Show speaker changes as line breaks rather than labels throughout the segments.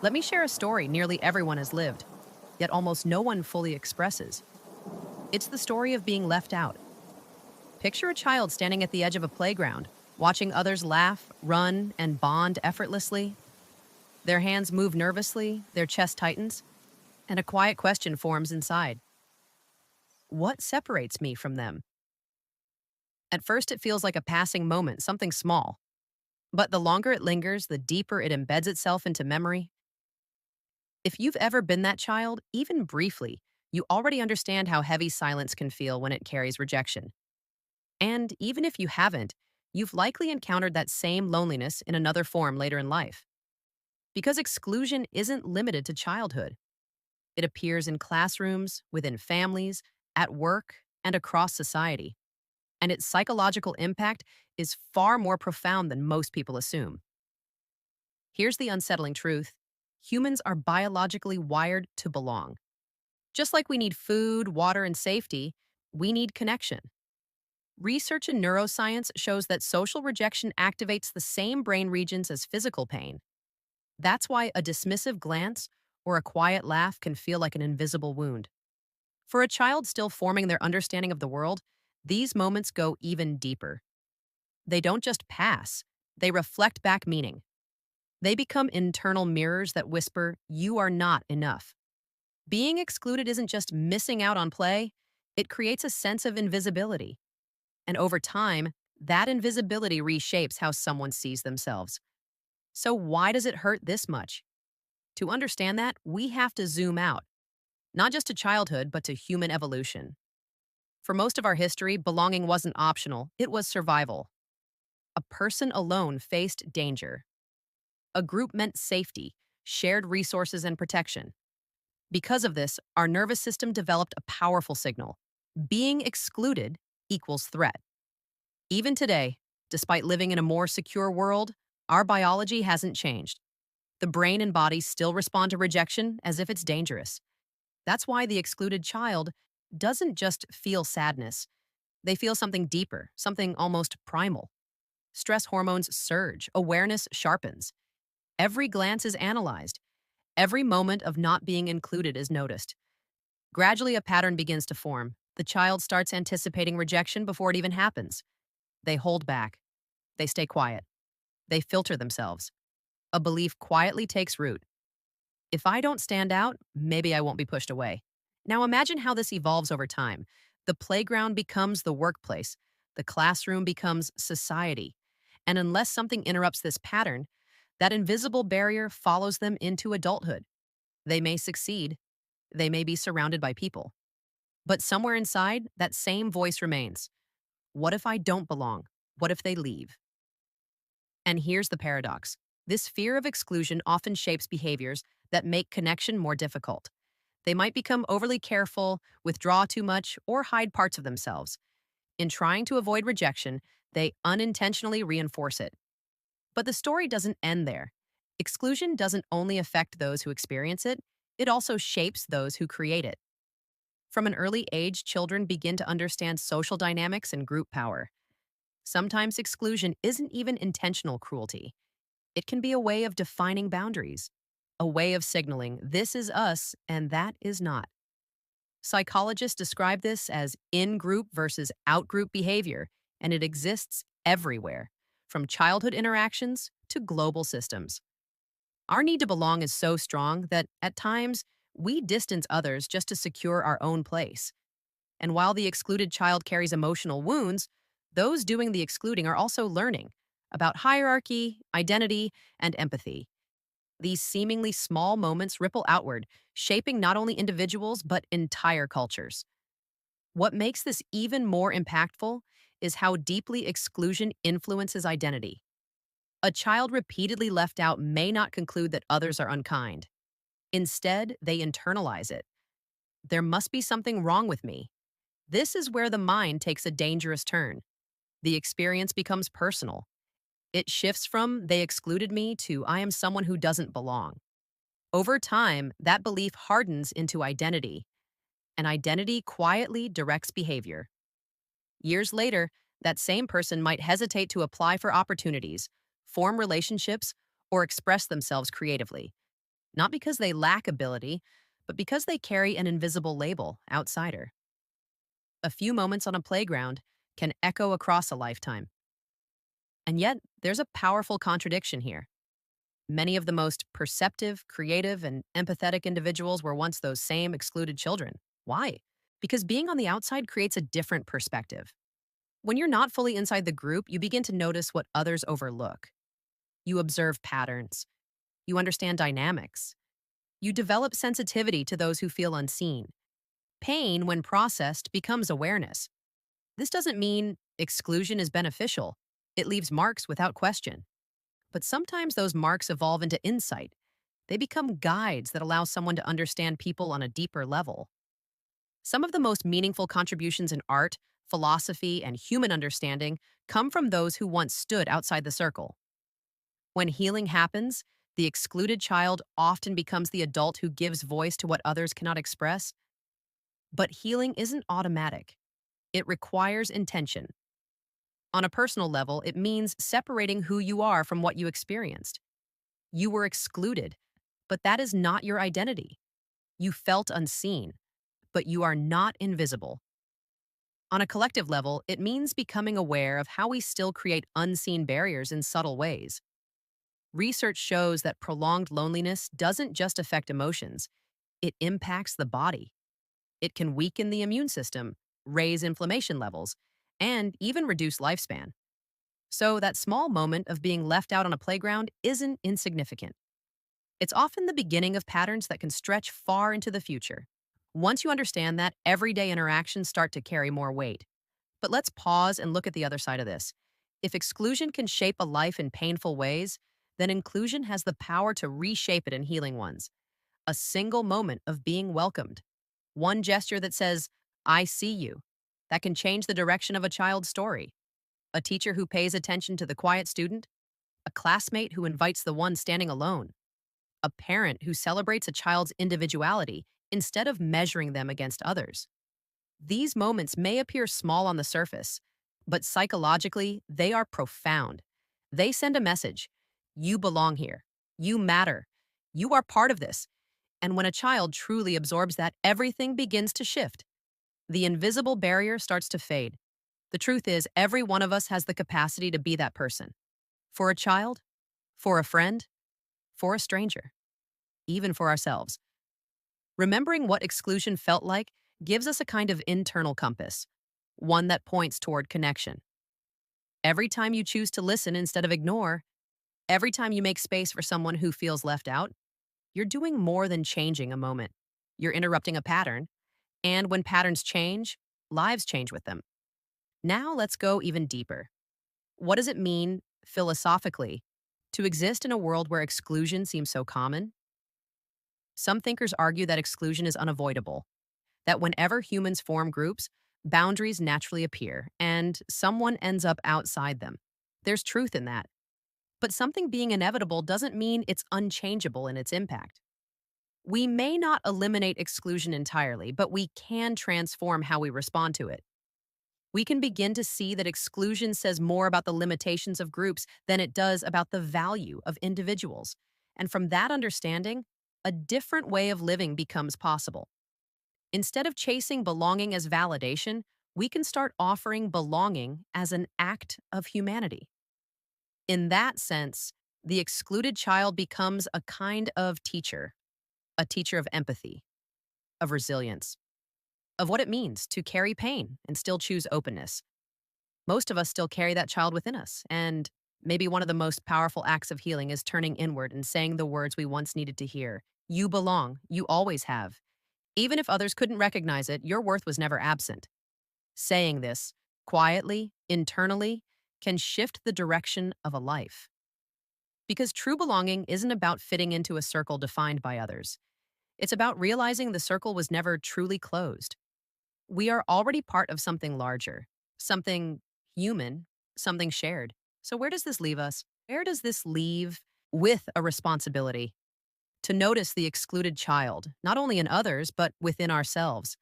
Let me share a story nearly everyone has lived, yet almost no one fully expresses. It's the story of being left out. Picture a child standing at the edge of a playground, watching others laugh, run, and bond effortlessly. Their hands move nervously, their chest tightens, and a quiet question forms inside. What separates me from them? At first, it feels like a passing moment, something small. But the longer it lingers, the deeper it embeds itself into memory. If you've ever been that child, even briefly, you already understand how heavy silence can feel when it carries rejection. And even if you haven't, you've likely encountered that same loneliness in another form later in life. Because exclusion isn't limited to childhood. It appears in classrooms, within families, at work, and across society. And its psychological impact is far more profound than most people assume. Here's the unsettling truth: humans are biologically wired to belong. Just like we need food, water, and safety, we need connection. Research in neuroscience shows that social rejection activates the same brain regions as physical pain. That's why a dismissive glance or a quiet laugh can feel like an invisible wound. For a child still forming their understanding of the world, these moments go even deeper. They don't just pass, they reflect back meaning. They become internal mirrors that whisper, "You are not enough." Being excluded isn't just missing out on play, it creates a sense of invisibility. And over time, that invisibility reshapes how someone sees themselves. So, why does it hurt this much? To understand that, we have to zoom out, not just to childhood, but to human evolution. For most of our history, belonging wasn't optional, it was survival. A person alone faced danger. A group meant safety, shared resources, and protection. Because of this, our nervous system developed a powerful signal. Being excluded equals threat. Even today, despite living in a more secure world, our biology hasn't changed. The brain and body still respond to rejection as if it's dangerous. That's why the excluded child doesn't just feel sadness. They feel something deeper, something almost primal. Stress hormones surge, awareness sharpens. Every glance is analyzed. Every moment of not being included is noticed. Gradually, a pattern begins to form. The child starts anticipating rejection before it even happens. They hold back. They stay quiet. They filter themselves. A belief quietly takes root. If I don't stand out, maybe I won't be pushed away. Now imagine how this evolves over time. The playground becomes the workplace. The classroom becomes society. And unless something interrupts this pattern, that invisible barrier follows them into adulthood. They may succeed. They may be surrounded by people. But somewhere inside, that same voice remains. What if I don't belong? What if they leave? And here's the paradox. This fear of exclusion often shapes behaviors that make connection more difficult. They might become overly careful, withdraw too much, or hide parts of themselves. In trying to avoid rejection, they unintentionally reinforce it. But the story doesn't end there. Exclusion doesn't only affect those who experience it, it also shapes those who create it. From an early age, children begin to understand social dynamics and group power. Sometimes exclusion isn't even intentional cruelty. It can be a way of defining boundaries, a way of signaling this is us and that is not. Psychologists describe this as in-group versus out-group behavior, and it exists everywhere, from childhood interactions to global systems. Our need to belong is so strong that, at times, we distance others just to secure our own place. And while the excluded child carries emotional wounds, those doing the excluding are also learning about hierarchy, identity, and empathy. These seemingly small moments ripple outward, shaping not only individuals but entire cultures. What makes this even more impactful is how deeply exclusion influences identity. A child repeatedly left out may not conclude that others are unkind. Instead, they internalize it. There must be something wrong with me. This is where the mind takes a dangerous turn. The experience becomes personal. It shifts from "they excluded me" to "I am someone who doesn't belong." Over time, that belief hardens into identity, and identity quietly directs behavior. Years later, that same person might hesitate to apply for opportunities, form relationships, or express themselves creatively, not because they lack ability, but because they carry an invisible label, outsider. A few moments on a playground can echo across a lifetime. And yet, there's a powerful contradiction here. Many of the most perceptive, creative, and empathetic individuals were once those same excluded children. Why? Because being on the outside creates a different perspective. When you're not fully inside the group, you begin to notice what others overlook. You observe patterns. You understand dynamics. You develop sensitivity to those who feel unseen. Pain, when processed, becomes awareness. This doesn't mean exclusion is beneficial. It leaves marks without question. But sometimes those marks evolve into insight. They become guides that allow someone to understand people on a deeper level. Some of the most meaningful contributions in art, philosophy, and human understanding come from those who once stood outside the circle. When healing happens, the excluded child often becomes the adult who gives voice to what others cannot express. But healing isn't automatic. It requires intention. On a personal level, it means separating who you are from what you experienced. You were excluded, but that is not your identity. You felt unseen, but you are not invisible. On a collective level, it means becoming aware of how we still create unseen barriers in subtle ways. Research shows that prolonged loneliness doesn't just affect emotions, it impacts the body. It can weaken the immune system, raise inflammation levels, and even reduce lifespan. So, that small moment of being left out on a playground isn't insignificant. It's often the beginning of patterns that can stretch far into the future. Once you understand that, everyday interactions start to carry more weight. But let's pause and look at the other side of this. If exclusion can shape a life in painful ways, then inclusion has the power to reshape it in healing ones. A single moment of being welcomed. One gesture that says, I see you, that can change the direction of a child's story. A teacher who pays attention to the quiet student, a classmate who invites the one standing alone, a parent who celebrates a child's individuality instead of measuring them against others. These moments may appear small on the surface, but psychologically, they are profound. They send a message. You belong here. You matter. You are part of this. And when a child truly absorbs that, everything begins to shift. The invisible barrier starts to fade. The truth is, every one of us has the capacity to be that person. For a child, for a friend, for a stranger, even for ourselves. Remembering what exclusion felt like gives us a kind of internal compass, one that points toward connection. Every time you choose to listen instead of ignore, every time you make space for someone who feels left out, you're doing more than changing a moment. You're interrupting a pattern, and when patterns change, lives change with them. Now let's go even deeper. What does it mean, philosophically, to exist in a world where exclusion seems so common? Some thinkers argue that exclusion is unavoidable, that whenever humans form groups, boundaries naturally appear, and someone ends up outside them. There's truth in that. But something being inevitable doesn't mean it's unchangeable in its impact. We may not eliminate exclusion entirely, but we can transform how we respond to it. We can begin to see that exclusion says more about the limitations of groups than it does about the value of individuals. And from that understanding, a different way of living becomes possible. Instead of chasing belonging as validation, we can start offering belonging as an act of humanity. In that sense, the excluded child becomes a kind of teacher, a teacher of empathy, of resilience, of what it means to carry pain and still choose openness. Most of us still carry that child within us, and maybe one of the most powerful acts of healing is turning inward and saying the words we once needed to hear. You belong, you always have. Even if others couldn't recognize it, your worth was never absent. Saying this, quietly, internally, can shift the direction of a life. Because true belonging isn't about fitting into a circle defined by others. It's about realizing the circle was never truly closed. We are already part of something larger, something human, something shared. So where does this leave us? Where does this leave with a responsibility to notice the excluded child, not only in others, but within ourselves?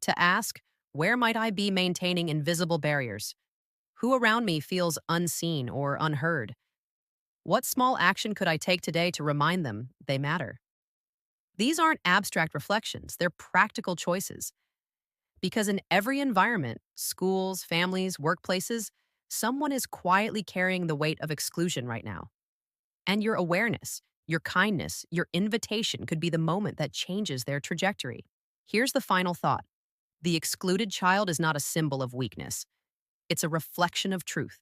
To ask, where might I be maintaining invisible barriers? Who around me feels unseen or unheard? What small action could I take today to remind them they matter? These aren't abstract reflections, they're practical choices. Because in every environment, schools, families, workplaces, someone is quietly carrying the weight of exclusion right now. And your awareness, your kindness, your invitation could be the moment that changes their trajectory. Here's the final thought: the excluded child is not a symbol of weakness, it's a reflection of truth,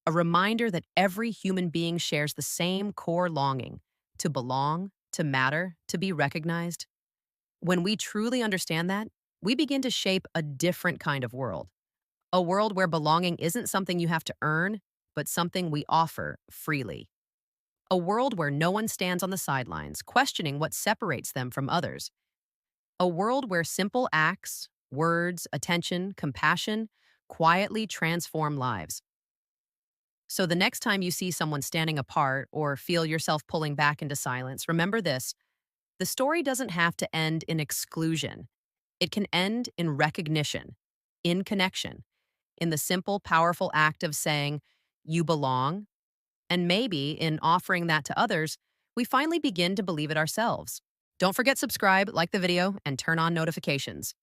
a reminder that every human being shares the same core longing to belong, to matter, to be recognized. When we truly understand that, we begin to shape a different kind of world. A world where belonging isn't something you have to earn, but something we offer freely. A world where no one stands on the sidelines, questioning what separates them from others. A world where simple acts, words, attention, compassion quietly transform lives. So the next time you see someone standing apart or feel yourself pulling back into silence, remember this: the story doesn't have to end in exclusion. It can end in recognition, in connection, in the simple, powerful act of saying, "You belong," and maybe in offering that to others, we finally begin to believe it ourselves. Don't forget subscribe, like the video, and turn on notifications.